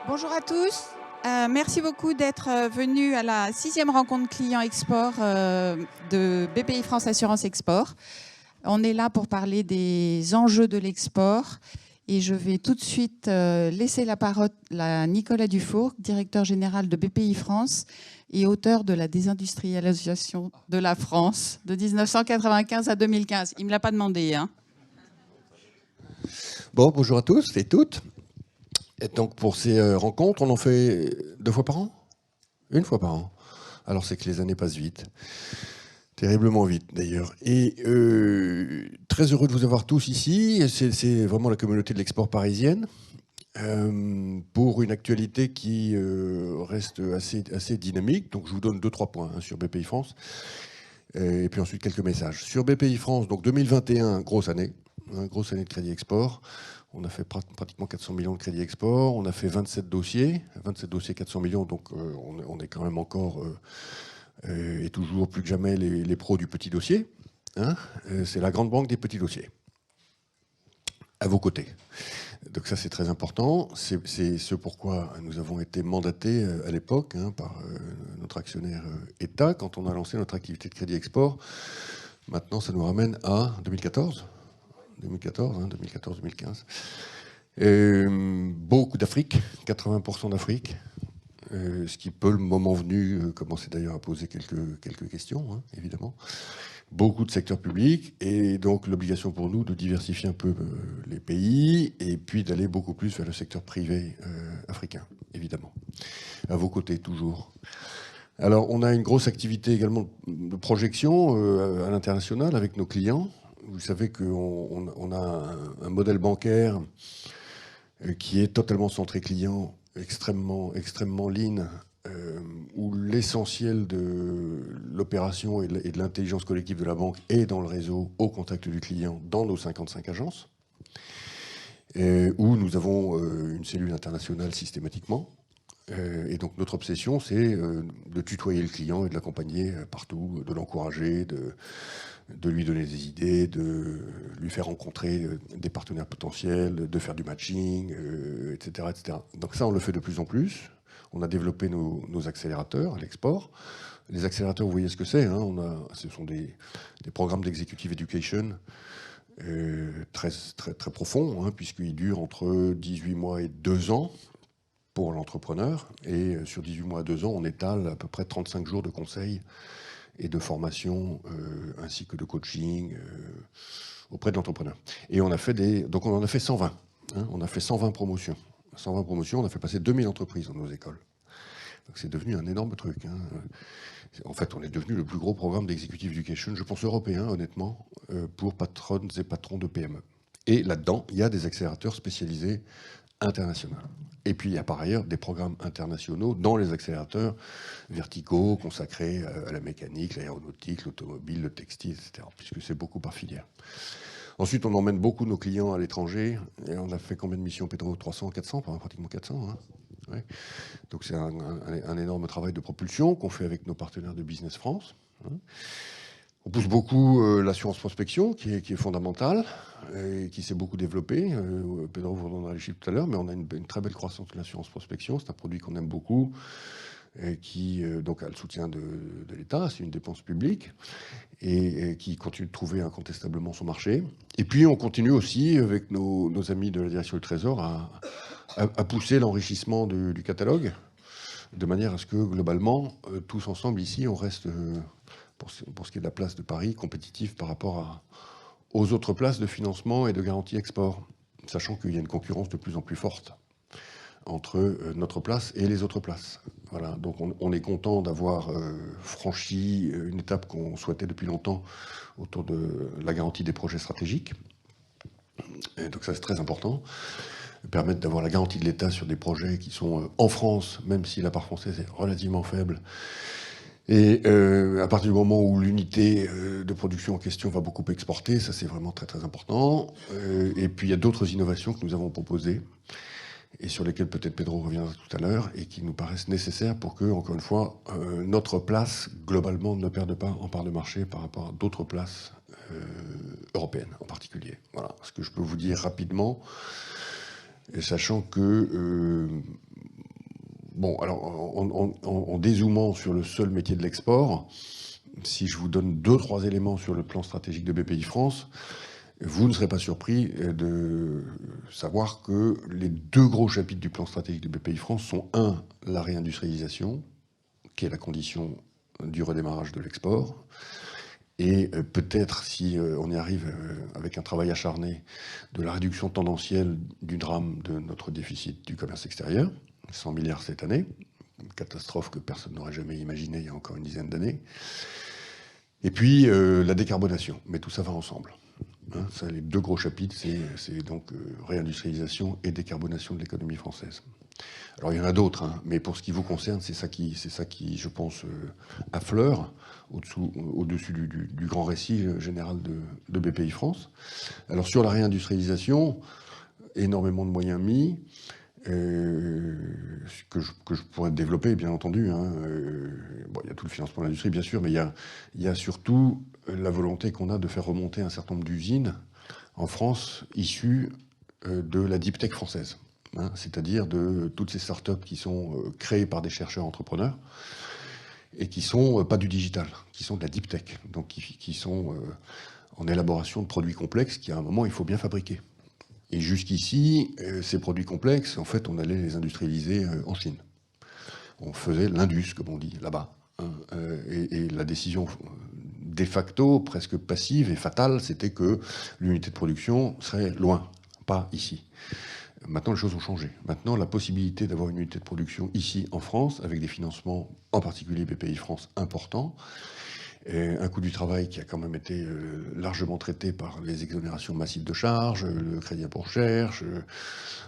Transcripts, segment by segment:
Bonjour à tous. Merci beaucoup d'être venus à la 6e rencontre client export de BPI France Assurance Export. On est là pour parler des enjeux de l'export et je vais tout de suite laisser la parole à Nicolas Dufour, directeur général de BPI France et auteur de la désindustrialisation de la France de 1995 à 2015. Il ne me l'a pas demandé, hein. Bon, bonjour à tous et toutes. Et donc pour ces rencontres, on en fait 2 fois par an? 1 fois par an. Alors c'est que les années passent vite. Terriblement vite d'ailleurs. Et très heureux de vous avoir tous ici. C'est vraiment la communauté de l'export parisienne. Pour une actualité qui reste assez dynamique. Donc je vous donne 2-3 points sur BPI France. Et puis ensuite quelques messages. Sur BPI France, donc 2021, grosse année. Grosse année de crédit export. On a fait pratiquement 400 millions de crédit export. On a fait 27 dossiers, 400 millions. Donc on est quand même encore et toujours plus que jamais les pros du petit dossier. Hein, c'est la grande banque des petits dossiers. À vos côtés. Donc ça c'est très important. C'est ce pourquoi nous avons été mandatés à l'époque par notre actionnaire État quand on a lancé notre activité de crédit export. Maintenant ça nous ramène à 2014. 2014-2015. Beaucoup d'Afrique, 80% d'Afrique, ce qui peut, le moment venu, commencer d'ailleurs à poser quelques questions, évidemment. Beaucoup de secteurs publics, et donc l'obligation pour nous de diversifier un peu les pays, et puis d'aller beaucoup plus vers le secteur privé africain, évidemment. À vos côtés, toujours. Alors, on a une grosse activité également de projection à l'international avec nos clients. Vous savez qu'on a un modèle bancaire qui est totalement centré client, extrêmement lean, où l'essentiel de l'opération et de l'intelligence collective de la banque est dans le réseau, au contact du client, dans nos 55 agences, où nous avons une cellule internationale systématiquement. Et donc notre obsession, c'est de tutoyer le client et de l'accompagner partout, de l'encourager, de lui donner des idées, de lui faire rencontrer des partenaires potentiels, de faire du matching, etc., etc. Donc ça, on le fait de plus en plus. On a développé nos accélérateurs à l'export. Les accélérateurs, vous voyez ce que c'est. Ce sont des programmes d'executive education très profonds, puisqu'ils durent entre 18 mois et 2 ans pour l'entrepreneur. Et sur 18 mois à 2 ans, on étale à peu près 35 jours de conseils et de formation, ainsi que de coaching auprès de l'entrepreneur. Et on a fait donc on en a fait 120. On a fait 120 promotions. 120 promotions, on a fait passer 2000 entreprises dans nos écoles. Donc c'est devenu un énorme truc. En fait, on est devenu le plus gros programme d'executive education, je pense européen, honnêtement, pour patronnes et patrons de PME. Et là-dedans, il y a des accélérateurs spécialisés internationaux. Et puis, il y a par ailleurs des programmes internationaux dans les accélérateurs verticaux consacrés à la mécanique, l'aéronautique, l'automobile, le textile, etc., puisque c'est beaucoup par filière. Ensuite, on emmène beaucoup nos clients à l'étranger. Et on a fait combien de missions, Pedro? 300, 400, pratiquement 400. Ouais. Donc c'est un énorme travail de propulsion qu'on fait avec nos partenaires de Business France. On pousse beaucoup l'assurance prospection, qui est fondamentale, et qui s'est beaucoup développée. Pedro vous donnera les chiffres tout à l'heure, mais on a une très belle croissance de l'assurance prospection. C'est un produit qu'on aime beaucoup, et qui donc a le soutien de l'État, c'est une dépense publique, et qui continue de trouver incontestablement son marché. Et puis on continue aussi, avec nos amis de la direction du Trésor, à pousser l'enrichissement du catalogue, de manière à ce que, globalement, tous ensemble, ici, on reste... pour ce qui est de la place de Paris, compétitif par rapport aux autres places de financement et de garantie export, sachant qu'il y a une concurrence de plus en plus forte entre notre place et les autres places. Voilà, donc on est content d'avoir franchi une étape qu'on souhaitait depuis longtemps autour de la garantie des projets stratégiques. Et donc ça, c'est très important. Permettre d'avoir la garantie de l'État sur des projets qui sont en France, même si la part française est relativement faible. Et à partir du moment où l'unité de production en question va beaucoup exporter, ça c'est vraiment très très important. Et puis il y a d'autres innovations que nous avons proposées et sur lesquelles peut-être Pedro reviendra tout à l'heure et qui nous paraissent nécessaires pour que, encore une fois, notre place globalement ne perde pas en part de marché par rapport à d'autres places européennes en particulier. Voilà ce que je peux vous dire rapidement. Et sachant que, bon, alors en dézoomant sur le seul métier de l'export, si je vous donne 2-3 éléments sur le plan stratégique de BPI France, vous ne serez pas surpris de savoir que les 2 gros chapitres du plan stratégique de BPI France sont la réindustrialisation, qui est la condition du redémarrage de l'export, et peut-être, si on y arrive avec un travail acharné, de la réduction tendancielle du drame de notre déficit du commerce extérieur, 100 milliards cette année, une catastrophe que personne n'aurait jamais imaginée il y a encore une dizaine d'années. Et puis la décarbonation, mais tout ça va ensemble. Hein, ça, les 2 gros chapitres, c'est donc réindustrialisation et décarbonation de l'économie française. Alors il y en a d'autres, hein, mais pour ce qui vous concerne, c'est ça qui, je pense, affleure au-dessus du grand récit général de BPI France. Alors sur la réindustrialisation, énormément de moyens mis, que je pourrais développer, bien entendu. Hein. Bon, il y a tout le financement de l'industrie, bien sûr, mais il y a surtout la volonté qu'on a de faire remonter un certain nombre d'usines en France issues de la deep tech française. Hein, c'est-à-dire de toutes ces startups qui sont créées par des chercheurs entrepreneurs et qui sont pas du digital, qui sont de la deep tech, donc qui sont en élaboration de produits complexes qu'à un moment il faut bien fabriquer. Et jusqu'ici, ces produits complexes, en fait, on allait les industrialiser en Chine. On faisait l'indus, comme on dit, là-bas. Hein, et la décision de facto, presque passive et fatale, c'était que l'unité de production serait loin, pas ici. Maintenant, les choses ont changé. Maintenant, la possibilité d'avoir une unité de production ici, en France, avec des financements, en particulier BPI France, importants, et un coût du travail qui a quand même été largement traité par les exonérations massives de charges, le crédit impôt recherche,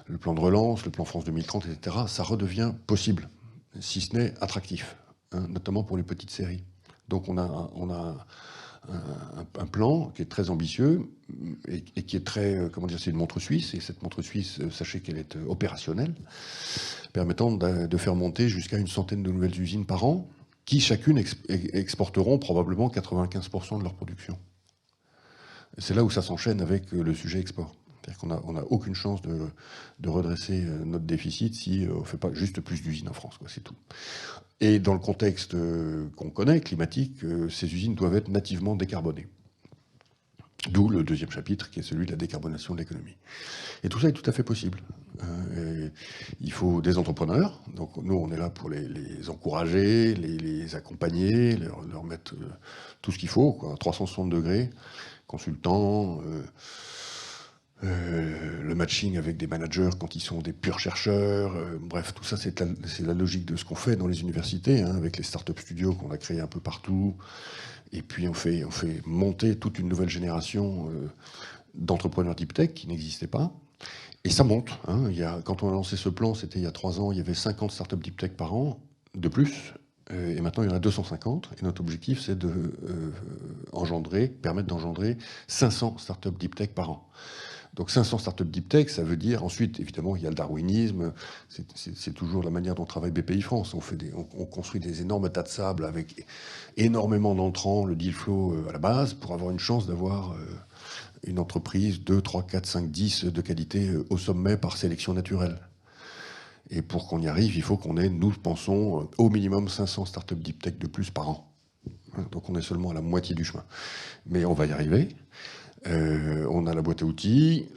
le plan de relance, le plan France 2030, etc. Ça redevient possible, si ce n'est attractif, hein, notamment pour les petites séries. Donc on a un plan qui est très ambitieux et qui est très, comment dire, c'est une montre suisse, et cette montre suisse, sachez qu'elle est opérationnelle, permettant de faire monter jusqu'à une centaine de nouvelles usines par an, qui chacune exporteront probablement 95% de leur production. C'est là où ça s'enchaîne avec le sujet export. C'est-à-dire qu'on n'a aucune chance de redresser notre déficit si on ne fait pas juste plus d'usines en France, c'est tout. Et dans le contexte qu'on connaît, climatique, ces usines doivent être nativement décarbonées. D'où le 2e chapitre, qui est celui de la décarbonation de l'économie. Et tout ça est tout à fait possible. Il faut des entrepreneurs. Donc nous, on est là pour les encourager, les accompagner, leur mettre tout ce qu'il faut, quoi, 360 degrés, consultants, le matching avec des managers quand ils sont des purs chercheurs. Bref, tout ça, c'est la logique de ce qu'on fait dans les universités, hein, avec les start-up studios qu'on a créés un peu partout. Et puis on fait monter toute une nouvelle génération d'entrepreneurs deep tech qui n'existaient pas. Et ça monte. Hein. Quand on a lancé ce plan, c'était il y a 3 ans, il y avait 50 startups deep tech par an, de plus. Et maintenant, il y en a 250. Et notre objectif, c'est de permettre d'engendrer 500 startups deep tech par an. Donc 500 startups deep tech, ça veut dire, ensuite, évidemment, il y a le darwinisme, c'est toujours la manière dont travaille BPI France. On construit des énormes tas de sable avec énormément d'entrants, le deal flow à la base, pour avoir une chance d'avoir une entreprise 2, 3, 4, 5, 10 de qualité au sommet par sélection naturelle. Et pour qu'on y arrive, il faut qu'on ait, nous pensons, au minimum 500 startups deep tech de plus par an. Donc on est seulement à la moitié du chemin. Mais on va y arriver. On a la boîte à outils.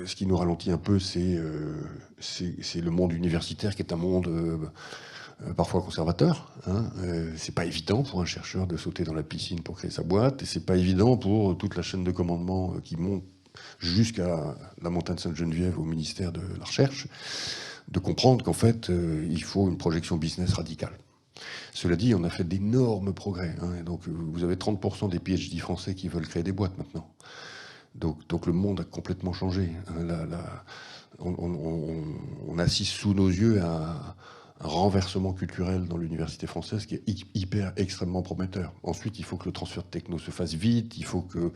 Ce qui nous ralentit un peu, c'est le monde universitaire qui est un monde parfois conservateur. Hein. C'est pas évident pour un chercheur de sauter dans la piscine pour créer sa boîte, et c'est pas évident pour toute la chaîne de commandement qui monte jusqu'à la montagne Sainte-Geneviève au ministère de la Recherche, de comprendre qu'en fait, il faut une projection business radicale. Cela dit, on a fait d'énormes progrès. Hein, et donc, vous avez 30% des PhD français qui veulent créer des boîtes maintenant. Donc le monde a complètement changé. On assiste sous nos yeux à un renversement culturel dans l'université française qui est extrêmement prometteur. Ensuite, il faut que le transfert de techno se fasse vite, il faut que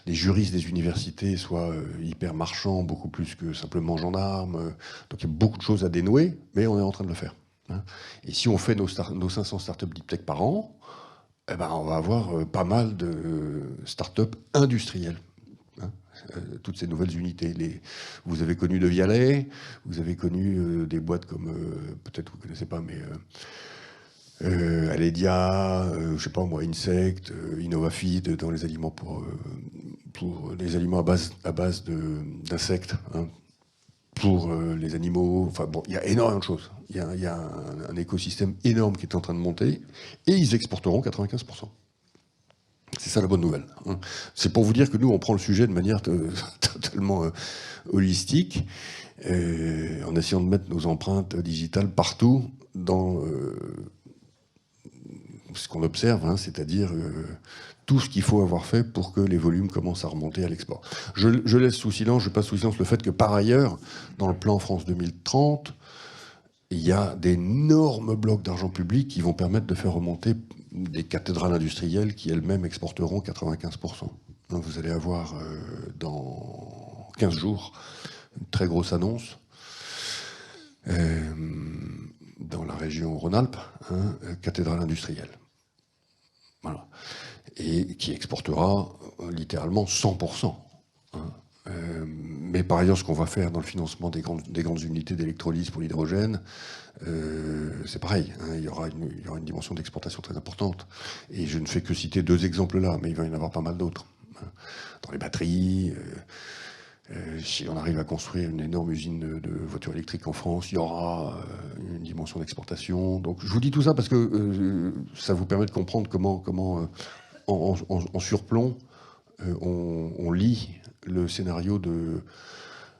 les juristes des universités soient hyper marchands, beaucoup plus que simplement gendarmes. Donc il y a beaucoup de choses à dénouer, mais on est en train de le faire. Hein. Et si on fait nos 500 startups deep tech par an, eh ben on va avoir pas mal de startups industrielles. Hein. toutes ces nouvelles unités. Vous avez connu de Vialet, vous avez connu des boîtes comme, peut-être vous ne connaissez pas, mais Aledia, je sais pas moi, Insect, Innovafeed dans les aliments pour les aliments à base d'insectes, hein, pour les animaux. Enfin bon, il y a énormément de choses. Il y a un écosystème énorme qui est en train de monter, et ils exporteront 95%. C'est ça la bonne nouvelle, hein. C'est pour vous dire que nous, on prend le sujet de manière totalement holistique, en essayant de mettre nos empreintes digitales partout dans ce qu'on observe, hein, c'est-à-dire tout ce qu'il faut avoir fait pour que les volumes commencent à remonter à l'export. Je laisse sous silence, je passe sous silence le fait que par ailleurs, dans le plan France 2030, il y a d'énormes blocs d'argent public qui vont permettre de faire remonter des cathédrales industrielles qui elles-mêmes exporteront 95%. Donc vous allez avoir dans 15 jours une très grosse annonce dans la région Rhône-Alpes, hein, cathédrale industrielle. Voilà. Et qui exportera littéralement 100%. Hein. Mais par ailleurs, ce qu'on va faire dans le financement des grandes unités d'électrolyse pour l'hydrogène, c'est pareil, hein, il y aura une dimension d'exportation très importante. Et je ne fais que citer 2 exemples là, mais il va y en avoir pas mal d'autres. Hein. Dans les batteries, si on arrive à construire une énorme usine de voitures électriques en France, il y aura une dimension d'exportation. Donc je vous dis tout ça parce que ça vous permet de comprendre comment en surplomb, on lit le scénario de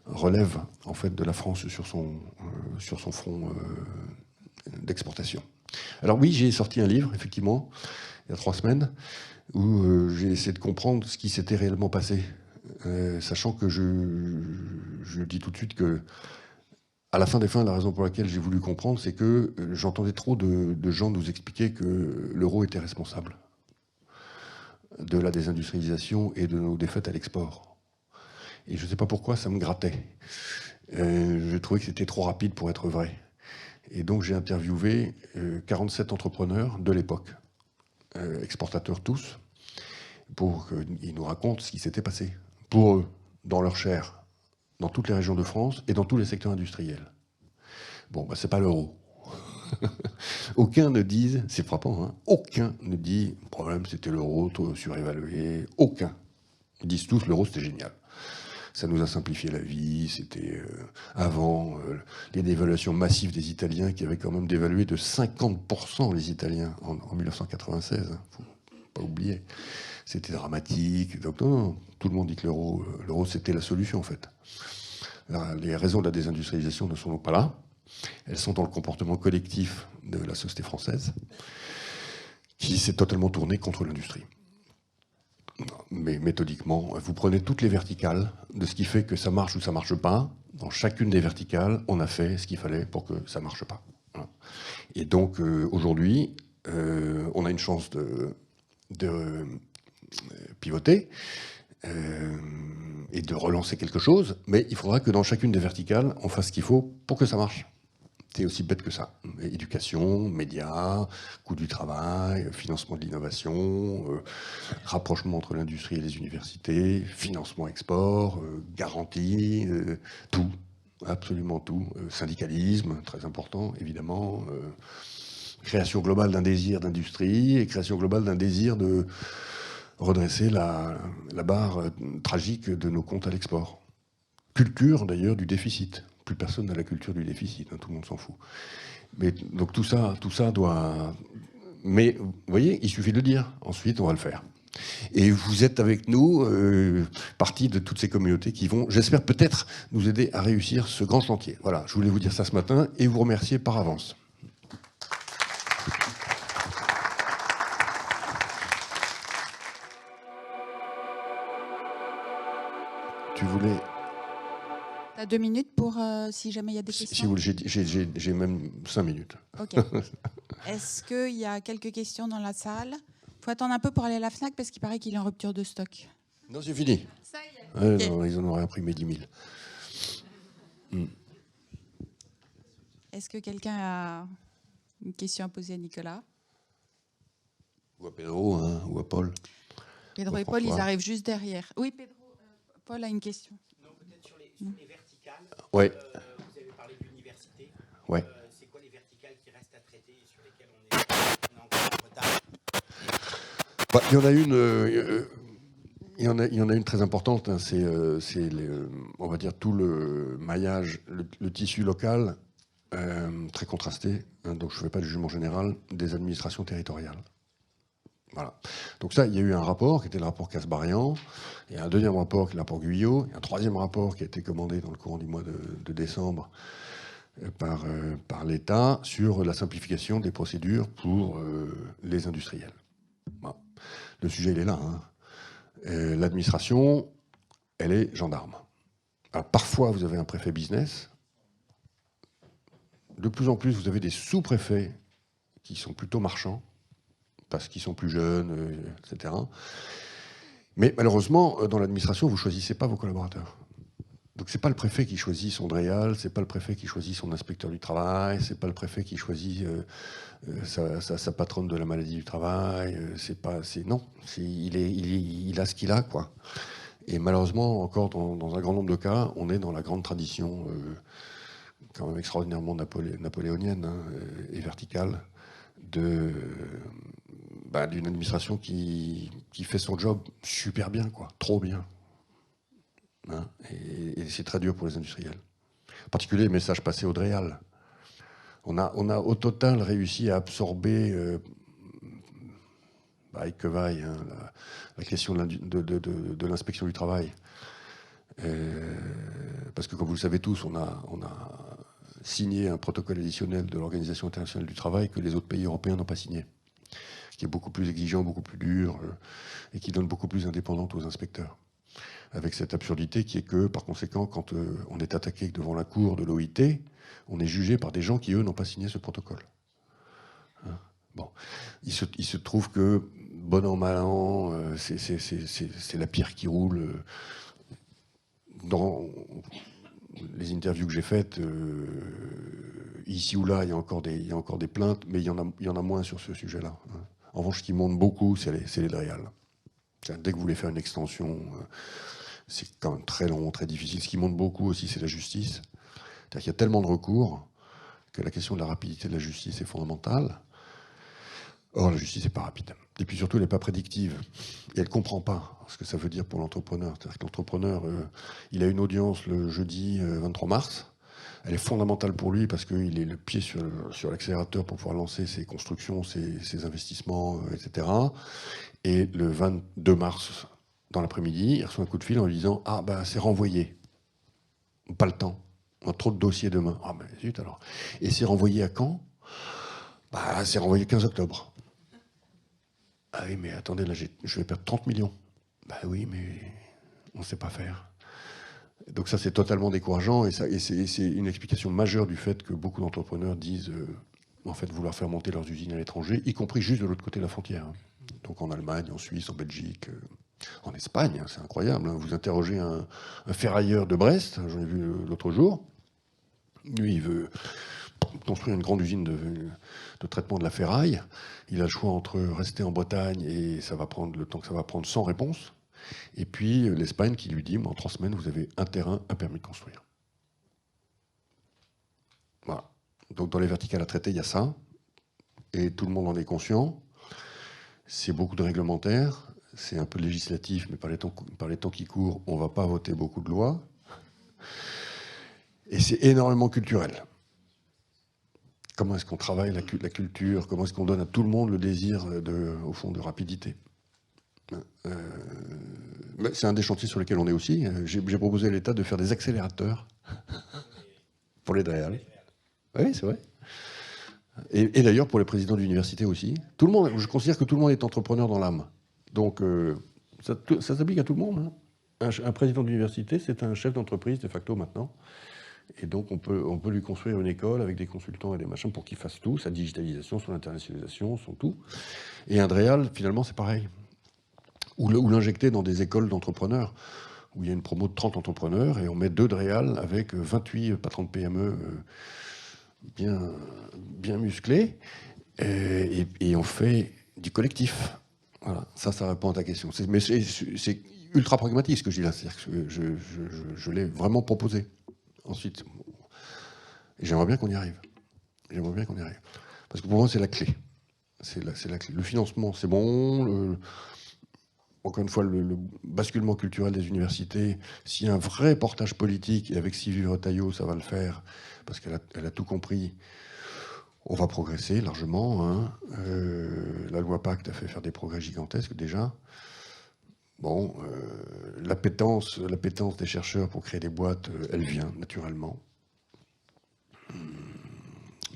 relève en fait de la France sur son front d'exportation. Alors oui, j'ai sorti un livre, effectivement, il y a 3 semaines, où j'ai essayé de comprendre ce qui s'était réellement passé, sachant que je dis tout de suite que à la fin des fins, la raison pour laquelle j'ai voulu comprendre, c'est que j'entendais trop de gens nous expliquer que l'euro était responsable de la désindustrialisation et de nos défaites à l'export. Et je ne sais pas pourquoi, ça me grattait. Je trouvais que c'était trop rapide pour être vrai. Et donc j'ai interviewé 47 entrepreneurs de l'époque, exportateurs tous, pour qu'ils nous racontent ce qui s'était passé pour eux, dans leur chair, dans toutes les régions de France et dans tous les secteurs industriels. Bon, bah, c'est pas l'euro. Aucun ne dit, c'est frappant, hein, aucun ne dit, le problème c'était l'euro, surévalué, aucun. Ils disent tous, l'euro c'était génial. Ça nous a simplifié la vie, c'était avant les dévaluations massives des Italiens qui avaient quand même dévalué de 50% les Italiens en 1996, hein, faut pas oublier. C'était dramatique, donc non, tout le monde dit que l'euro c'était la solution en fait. Alors, les raisons de la désindustrialisation ne sont donc pas là. Elles sont dans le comportement collectif de la société française, qui s'est totalement tournée contre l'industrie. Mais méthodiquement, vous prenez toutes les verticales de ce qui fait que ça marche ou ça marche pas. Dans chacune des verticales, on a fait ce qu'il fallait pour que ça marche pas. Voilà. Et donc aujourd'hui, on a une chance de pivoter et de relancer quelque chose, mais il faudra que dans chacune des verticales, on fasse ce qu'il faut pour que ça marche. C'est aussi bête que ça. Éducation, médias, coût du travail, financement de l'innovation, rapprochement entre l'industrie et les universités, financement export, garantie, tout, absolument tout. Syndicalisme, très important, évidemment. Création globale d'un désir d'industrie et création globale d'un désir de redresser la barre tragique de nos comptes à l'export. Culture, d'ailleurs, du déficit. Plus personne n'a la culture du déficit, hein, tout le monde s'en fout. Mais donc tout ça doit... Mais vous voyez, il suffit de le dire. Ensuite, on va le faire. Et vous êtes avec nous, partie de toutes ces communautés qui vont, j'espère, peut-être nous aider à réussir ce grand chantier. Voilà, je voulais vous dire ça ce matin et vous remercier par avance. Tu voulais... Tu as 2 minutes pour si jamais il y a des questions. Si vous voulez, j'ai même 5 minutes. Ok. Est-ce qu'il y a quelques questions dans la salle? Il faut attendre un peu pour aller à la FNAC parce qu'il paraît qu'il est en rupture de stock. Non, c'est fini. Ça y est. Okay. Non, ils en auraient imprimé 10 000. Est-ce que quelqu'un a une question à poser à Nicolas? Ou à Pedro, hein, ou à Paul. Pedro et Paul, ils arrivent juste derrière. Oui, Pedro. Paul a une question. Non, peut-être sur les verticales. Ouais. Vous avez parlé de l'université. Ouais. C'est quoi les verticales qui restent à traiter et sur lesquelles on est encore en retard? Bah, il y en a une. Il y en a une très importante, hein, c'est on va dire tout le maillage, le tissu local, très contrasté, hein, donc je ne fais pas de jugement général, des administrations territoriales. Voilà. Donc ça, il y a eu un rapport qui était le rapport Kasbarian, il y a un deuxième rapport qui est le rapport Guyot, il y a un troisième rapport qui a été commandé dans le courant du mois de décembre par l'État sur la simplification des procédures pour les industriels. Voilà. Le sujet, il est là, hein. L'administration, elle est gendarme. Alors, parfois, vous avez un préfet business. De plus en plus, vous avez des sous-préfets qui sont plutôt marchands, parce qu'ils sont plus jeunes, etc. Mais malheureusement, dans l'administration, vous ne choisissez pas vos collaborateurs. Donc, ce n'est pas le préfet qui choisit son DREAL, ce n'est pas le préfet qui choisit son inspecteur du travail, ce n'est pas le préfet qui choisit sa patronne de la maladie du travail. Il a ce qu'il a, quoi. Et malheureusement, encore dans un grand nombre de cas, on est dans la grande tradition, quand même extraordinairement napoléonienne, hein, et verticale, d'une administration qui fait son job super bien, quoi, trop bien. Hein, et c'est très dur pour les industriels. En particulier les messages passés au DREAL. On a au total réussi à absorber, avec que vaille, hein, la question de l'inspection du travail. Parce que comme vous le savez tous, on a signé un protocole additionnel de l'Organisation internationale du travail que les autres pays européens n'ont pas signé, qui est beaucoup plus exigeant, beaucoup plus dur, et qui donne beaucoup plus d'indépendance aux inspecteurs. Avec cette absurdité qui est que, par conséquent, quand on est attaqué devant la cour de l'OIT, on est jugé par des gens qui, eux, n'ont pas signé ce protocole. Hein, bon. Il se trouve que, bon an, mal an, c'est la pierre qui roule. Dans les interviews que j'ai faites, ici ou là, il y a encore des plaintes, mais il y en a moins sur ce sujet-là. Hein. En revanche, ce qui monte beaucoup, c'est les DREAL. Dès que vous voulez faire une extension, c'est quand même très long, très difficile. Ce qui monte beaucoup aussi, c'est la justice. C'est-à-dire qu'il y a tellement de recours que la question de la rapidité de la justice est fondamentale. Or, la justice n'est pas rapide. Et puis surtout, elle n'est pas prédictive. Et elle ne comprend pas ce que ça veut dire pour l'entrepreneur. C'est-à-dire que l'entrepreneur, il a une audience le jeudi 23 mars. Elle est fondamentale pour lui parce qu'il est le pied sur l'accélérateur pour pouvoir lancer ses constructions, ses investissements, etc. Et le 22 mars, dans l'après-midi, il reçoit un coup de fil en lui disant « Ah, ben, c'est renvoyé. Pas le temps. On a trop de dossiers demain. » Ah, ben, zut alors. Et c'est renvoyé à quand? Bah, c'est renvoyé le 15 octobre. Ah oui, mais attendez, là, je vais perdre 30 millions. Bah oui, mais on ne sait pas faire. Donc ça, c'est totalement décourageant. Et c'est une explication majeure du fait que beaucoup d'entrepreneurs disent en fait, vouloir faire monter leurs usines à l'étranger, y compris juste de l'autre côté de la frontière. Donc en Allemagne, en Suisse, en Belgique, en Espagne, c'est incroyable. Vous interrogez un ferrailleur de Brest, j'en ai vu l'autre jour, lui, il veut construire une grande usine de traitement de la ferraille. Il a le choix entre rester en Bretagne et ça va prendre le temps que ça va prendre sans réponse. Et puis l'Espagne qui lui dit, en 3 semaines, vous avez un terrain, un permis de construire. Voilà. Donc dans les verticales à traiter, il y a ça. Et tout le monde en est conscient. C'est beaucoup de réglementaires. C'est un peu législatif, mais par les temps qui courent, on ne va pas voter beaucoup de lois. Et c'est énormément culturel. Comment est-ce qu'on travaille la culture? Comment est-ce qu'on donne à tout le monde le désir, au fond, de rapidité? C'est un des chantiers sur lesquels on est aussi. J'ai proposé à l'État de faire des accélérateurs pour les DREAL. Oui, c'est vrai. Et d'ailleurs pour les présidents d'université aussi. Tout le monde, je considère que tout le monde est entrepreneur dans l'âme. Donc ça s'applique à tout le monde. Hein. Un président d'université, c'est un chef d'entreprise de facto maintenant. Et donc on peut lui construire une école avec des consultants et des machins pour qu'il fasse tout, sa digitalisation, son internationalisation, son tout. Et un DREAL, finalement, c'est pareil. Ou l'injecter dans des écoles d'entrepreneurs, où il y a une promo de 30 entrepreneurs, et on met 2 DREAL avec 28 patrons de PME bien musclés, et on fait du collectif. Voilà, ça répond à ta question. Mais c'est ultra pragmatique ce que je dis là. C'est-à-dire que je l'ai vraiment proposé. Ensuite, j'aimerais bien qu'on y arrive. J'aimerais bien qu'on y arrive. Parce que pour moi, c'est la clé. C'est la clé. Le financement, c'est bon. Encore une fois, le basculement culturel des universités, s'il y a un vrai portage politique, et avec Sylvie Retailleau, ça va le faire, parce qu'elle a tout compris, on va progresser largement. Hein. La loi Pacte a fait faire des progrès gigantesques déjà. Bon, l'appétence des chercheurs pour créer des boîtes, elle vient naturellement.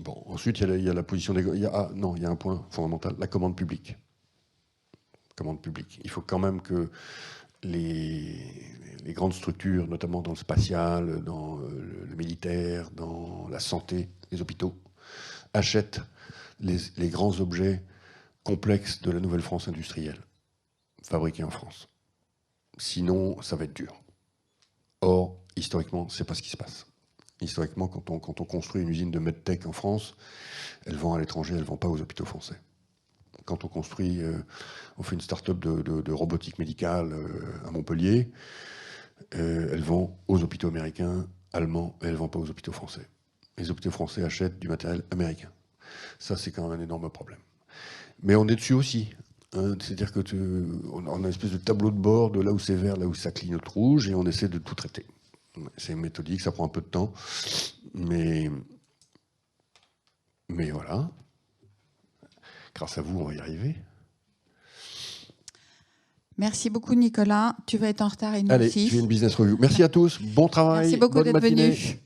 Bon, ensuite, il y a la position des... il y a un point fondamental, la commande publique. Commande publique. Il faut quand même que les grandes structures, notamment dans le spatial, dans le militaire, dans la santé, les hôpitaux, achètent les grands objets complexes de la nouvelle France industrielle, fabriqués en France. Sinon, ça va être dur. Or, historiquement, c'est pas ce qui se passe. Historiquement, quand on construit une usine de medtech en France, elle vend à l'étranger, elle vend pas aux hôpitaux français. Quand on fait une start-up de robotique médicale à Montpellier, elle vend aux hôpitaux américains, allemands, et elle ne vend pas aux hôpitaux français. Les hôpitaux français achètent du matériel américain. Ça, c'est quand même un énorme problème. Mais on est dessus aussi. Hein, c'est-à-dire qu'on a une espèce de tableau de bord de là où c'est vert, là où ça clignote rouge, et on essaie de tout traiter. C'est méthodique, ça prend un peu de temps, mais voilà. Grâce à vous, on va y arriver. Merci beaucoup, Nicolas. Tu vas être en retard et nous Allez, aussi. je fais une business review. Merci à tous. Bon travail. Merci beaucoup bonne d'être matinée. venu.